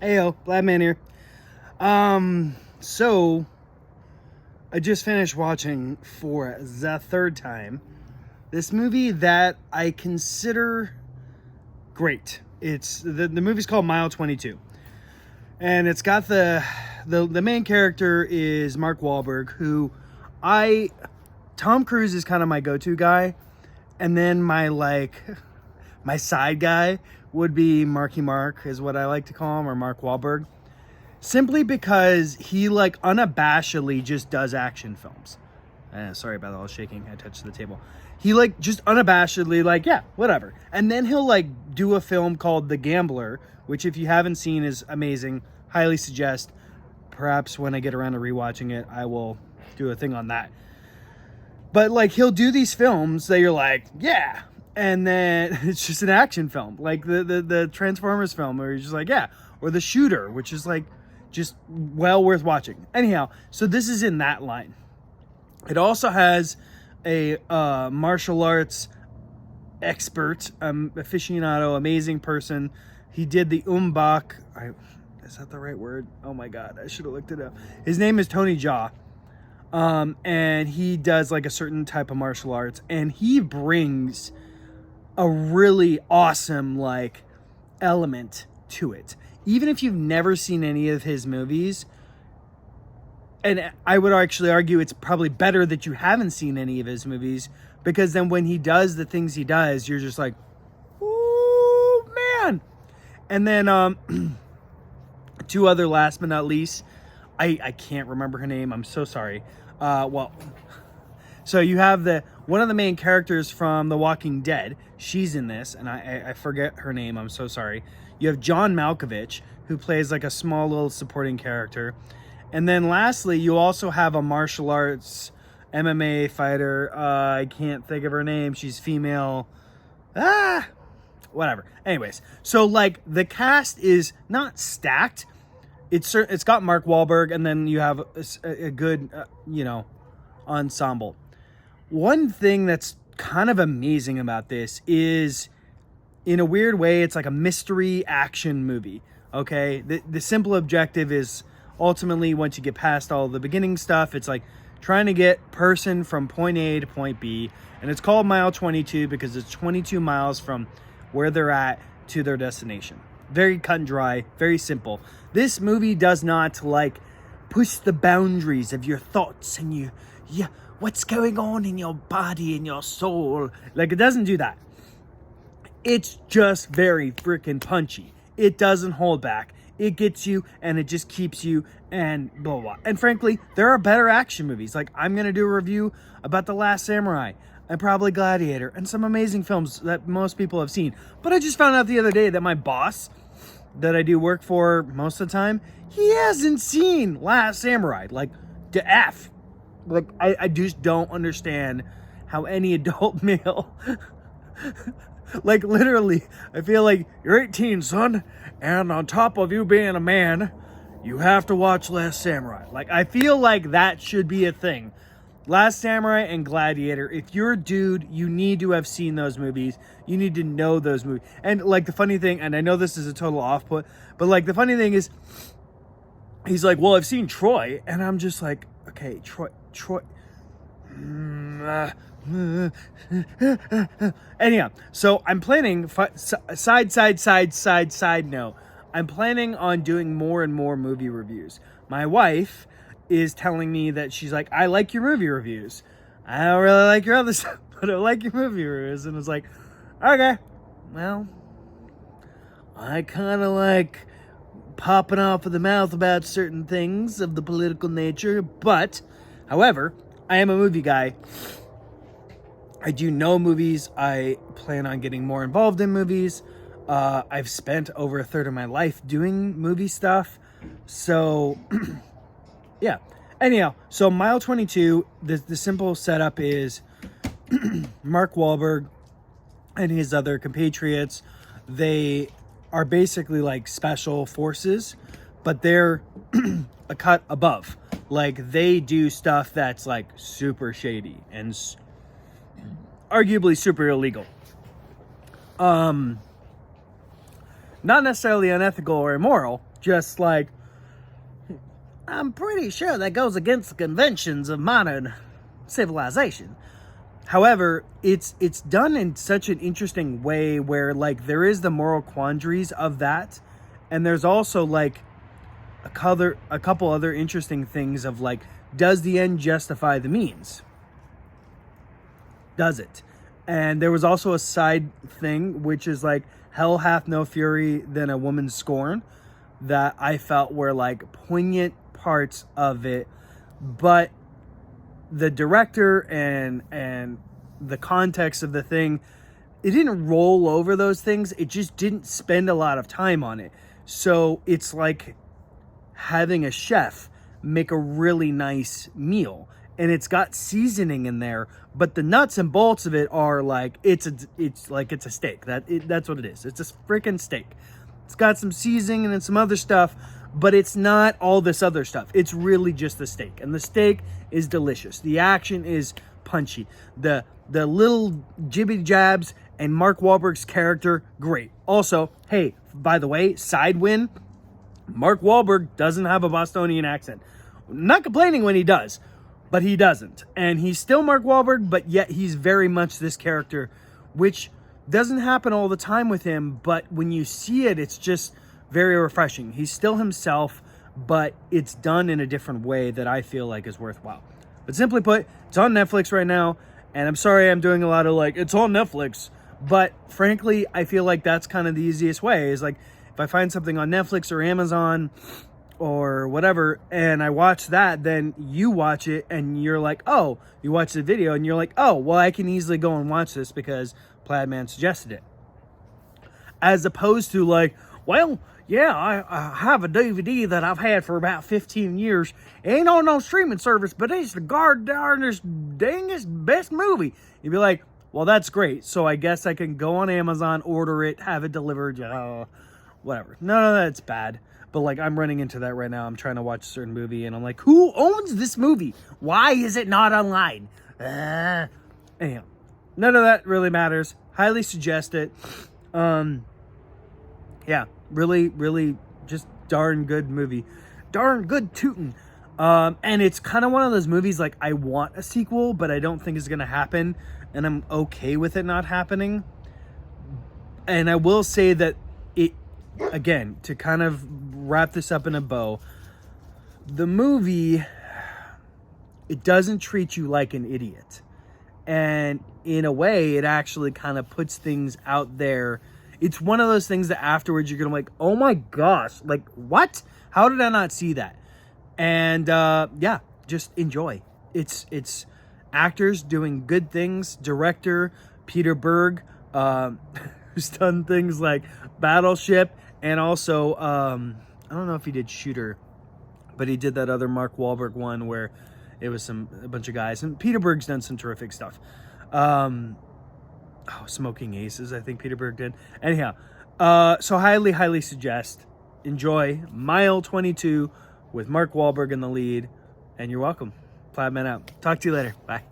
Heyo, Bladman here. So I just finished watching for the third time this movie that I consider great. It's the movie's called Mile 22, and it's got the main character is Mark Wahlberg, who Tom Cruise is kind of my go-to guy, and then my side guy would be Marky Mark, is what I like to call him, or Mark Wahlberg. Simply because he unabashedly just does action films. Sorry about that, I was shaking, I touched the table. He just unabashedly yeah, whatever. And then he'll do a film called The Gambler, which if you haven't seen is amazing. Highly suggest. Perhaps when I get around to rewatching it, I will do a thing on that. But he'll do these films that you're like, yeah. And then it's just an action film. Like the Transformers film where you're just like, yeah. Or The Shooter, which is just well worth watching. Anyhow, so this is in that line. It also has a martial arts expert, aficionado, amazing person. He did the Umbach. Is that the right word? Oh my God, I should have looked it up. His name is Tony Jaa. And he does a certain type of martial arts, and he brings a really awesome element to it. Even if you've never seen any of his movies, and I would actually argue it's probably better that you haven't seen any of his movies, because then when he does the things he does, you're just like, ooh, man. And then two other last but not least, I can't remember her name, I'm so sorry. So you have one of the main characters from The Walking Dead. She's in this, and I forget her name. I'm so sorry. You have John Malkovich, who plays a small little supporting character. And then lastly, you also have a martial arts MMA fighter. I can't think of her name. She's female. Whatever. Anyways, so the cast is not stacked. It's got Mark Wahlberg, and then you have a good, ensemble. One thing that's kind of amazing about this is, in a weird way, it's like a mystery action movie. Okay, the simple objective is ultimately, once you get past all the beginning stuff, it's trying to get person from point A to point B, and it's called Mile 22 because it's 22 miles from where they're at to their destination. Very cut and dry, very simple. This movie does not push the boundaries of your thoughts and what's going on in your body and your soul. It doesn't do that. It's just very freaking punchy. It doesn't hold back. It gets you and it just keeps you and blah, blah, blah. And frankly, there are better action movies. I'm going to do a review about The Last Samurai and probably Gladiator and some amazing films that most people have seen. But I just found out the other day that my boss that I do work for most of the time, he hasn't seen Last Samurai. The F. I just don't understand how any adult male literally, I feel you're 18, son, and on top of you being a man, you have to watch Last Samurai. I feel that should be a thing. Last Samurai and Gladiator, if you're a dude, you need to have seen those movies. You need to know those movies. And the funny thing, and I know this is a total off-put, but the funny thing is, he's well, I've seen Troy, and I'm just okay, Troy. Anyhow, so I'm planning, side note, I'm planning on doing more and more movie reviews. My wife is telling me that she's I like your movie reviews. I don't really like your other stuff, but I like your movie reviews. And it's okay, well, I kind of popping off of the mouth about certain things of the political nature, but however, I am a movie guy. I do know movies. I plan on getting more involved in movies. I've spent over a third of my life doing movie stuff. So, yeah. Anyhow, so Mile 22, the simple setup is Mark Wahlberg and his other compatriots. They are basically special forces, but they're a cut above. They do stuff that's super shady and arguably super illegal. Not necessarily unethical or immoral, just like, I'm pretty sure that goes against the conventions of modern civilization. However, it's done in such an interesting way where, like, there is the moral quandaries of that, and there's also, like, a couple other interesting things of, like, does the end justify the means? Does it? And there was also a side thing, which is, like, hell hath no fury than a woman's scorn, that I felt were, like, poignant parts of it, but the director and the context of the thing, it didn't roll over those things. It just didn't spend a lot of time on it. So it's like having a chef make a really nice meal, and it's got seasoning in there, but the nuts and bolts of it are like it's a steak. That's what it is. It's a freaking steak. It's got some seasoning and some other stuff, but it's not all this other stuff. It's really just the steak, and the steak is delicious. The action is punchy. The little jibby jabs and Mark Wahlberg's character, great. Also, hey, by the way, side win, Mark Wahlberg doesn't have a Bostonian accent. Not complaining when he does, but he doesn't. And he's still Mark Wahlberg, but yet he's very much this character, which doesn't happen all the time with him, but when you see it, it's just very refreshing. He's still himself, but it's done in a different way that I feel like is worthwhile. But simply put, it's on Netflix right now, and I'm sorry I'm doing a lot of like, it's on Netflix, but frankly, I feel like that's kind of the easiest way, is like, if I find something on Netflix or Amazon or whatever, and I watch that, then you watch it, and you're like, oh, you watch the video, and you're like, oh, well, I can easily go and watch this because Plaid Man suggested it. As opposed to like, well, yeah, I have a DVD that I've had for about 15 years. It ain't on no streaming service, but it's the darnest, dangest best movie. You'd be like, well, that's great. So I guess I can go on Amazon, order it, have it delivered, whatever. No, that's bad. But like, I'm running into that right now. I'm trying to watch a certain movie, and I'm like, who owns this movie? Why is it not online? Anyhow, none of that really matters. Highly suggest it. Yeah, really just darn good movie. Darn good tootin'. And it's kind of one of those movies, like, I want a sequel, but I don't think it's going to happen. And I'm okay with it not happening. And I will say that it, again, to kind of wrap this up in a bow, the movie, it doesn't treat you like an idiot. And in a way, it actually kind of puts things out there. It's one of those things that afterwards you're going to be like, oh my gosh, like, what? How did I not see that? And yeah, just enjoy. It's actors doing good things. Director Peter Berg, who's done things like Battleship, and also, I don't know if he did Shooter, but he did that other Mark Wahlberg one where it was a bunch of guys. And Peter Berg's done some terrific stuff. Smoking Aces, I think Peter Berg did. Anyhow, so highly suggest. Enjoy Mile 22 with Mark Wahlberg in the lead. And you're welcome. Plaid Man out. Talk to you later. Bye.